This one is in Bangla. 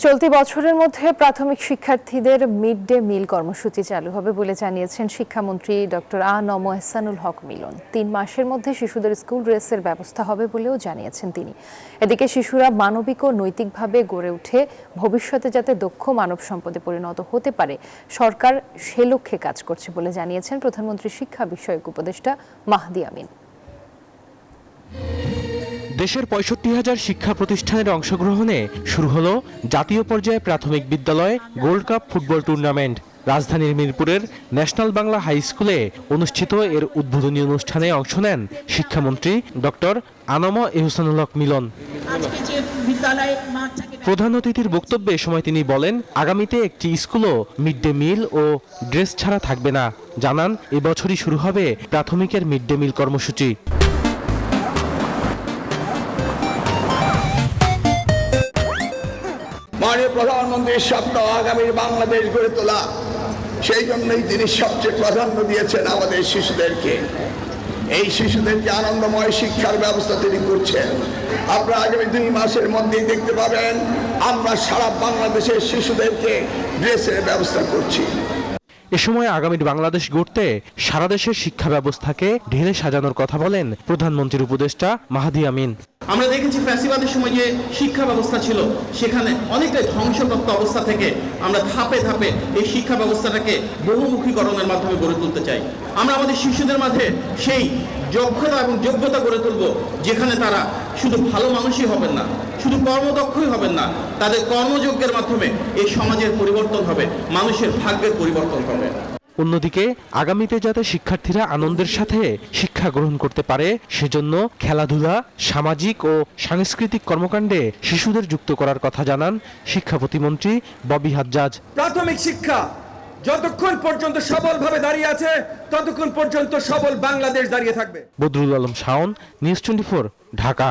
চলতি বছরের মধ্যে প্রাথমিক শিক্ষার্থীদের মিড ডে মিল কর্মসূচি চালু হবে বলে জানিয়েছেন শিক্ষামন্ত্রী ডক্টর আ.ন.ম এহসানুল হক মিলন। ৩ মাসের মধ্যে শিশুদের স্কুল ড্রেসের ব্যবস্থা হবে বলেও জানিয়েছেন তিনি। এদিকে শিশুরা মানবিক ও নৈতিকভাবে গড়ে উঠে ভবিষ্যতে যাতে দক্ষ মানব সম্পদে পরিণত হতে পারে, সরকার সে লক্ষ্যে কাজ করছে বলে জানিয়েছেন প্রধানমন্ত্রীর শিক্ষা বিষয়ক উপদেষ্টা মাহদি আমিন। দেশের ৬৫,০০০ শিক্ষা প্রতিষ্ঠানের অংশগ্রহণে শুরু হলো জাতীয় পর্যায়ে প্রাথমিক বিদ্যালয় গোল্ড কাপ ফুটবল টুর্নামেন্ট। রাজধানীর মিরপুরের ন্যাশনাল বাংলা হাই স্কুলে অনুষ্ঠিত এর উদ্বোধনী অনুষ্ঠানে অংশ নেন শিক্ষামন্ত্রী ডক্টর আ.ন.ম এহসানুল হক মিলন। প্রধান অতিথির বক্তব্যে এ সময় তিনি বলেন, আগামীতে একটি স্কুলও মিড ডে মিল ও ড্রেস ছাড়া থাকবে না। জানান, এবছরই শুরু হবে প্রাথমিকের মিড ডে মিল কর্মসূচি। মাননীয় প্রধানমন্ত্রীর স্বপ্ন আগামীর বাংলাদেশ গড়ে তোলা, সেই জন্যই তিনি সবচেয়ে প্রাধান্য দিয়েছেন আমাদের শিশুদেরকে। এই শিশুদেরকে আনন্দময় শিক্ষার ব্যবস্থা তিনি করছেন। আপনারা আগামী 2 মাসের মধ্যেই দেখতে পাবেন আমরা সারা বাংলাদেশের শিশুদেরকে ড্রেসের ব্যবস্থা করছি। এ সময় আগামীর বাংলাদেশ গড়তে সারা দেশের শিক্ষা ব্যবস্থাকে ঢেলে সাজানোর কথা বলেন প্রধানমন্ত্রীর উপদেষ্টা মাহদি আমিন। আমরা দেখেছি ফ্যাসিবাদের সময় যে শিক্ষা ব্যবস্থা ছিল, সেখানে অনেকটাই ধ্বংসপ্রাপ্ত অবস্থা থেকে আমরা ধাপে ধাপে এই শিক্ষা ব্যবস্থাটাকে বহুমুখীকরণের মাধ্যমে গড়ে তুলতে চাই। আমরা আমাদের শিশুদের মাঝে সেই যোগ্যতা এবং যোগ্যতা গড়ে তুলব, যেখানে তারা শুধু ভালো মানুষই হবেন না, শুধু কর্মদক্ষই হবেন না, তাদের কর্মযোগ্যের মাধ্যমে এই সমাজের পরিবর্তন হবে, মানুষের ভাগ্যের পরিবর্তন হবে। অন্যদিকে আগামীতে যাতে শিক্ষার্থীরা আনন্দের সাথে শিক্ষা গ্রহণ করতে পারে, সেজন্য খেলাধুলা, সামাজিক ও সাংস্কৃতিক কর্মকাণ্ডে শিশুদের যুক্ত করার কথা জানান শিক্ষা প্রতিমন্ত্রী ববি হাজ্জাজ। প্রাথমিক শিক্ষা যতক্ষণ পর্যন্ত সবলভাবে দাঁড়িয়ে আছে, ততক্ষণ পর্যন্ত সবল বাংলাদেশ দাঁড়িয়ে থাকবে। বদরুল আলম শাওন, নিউজ 24, ঢাকা।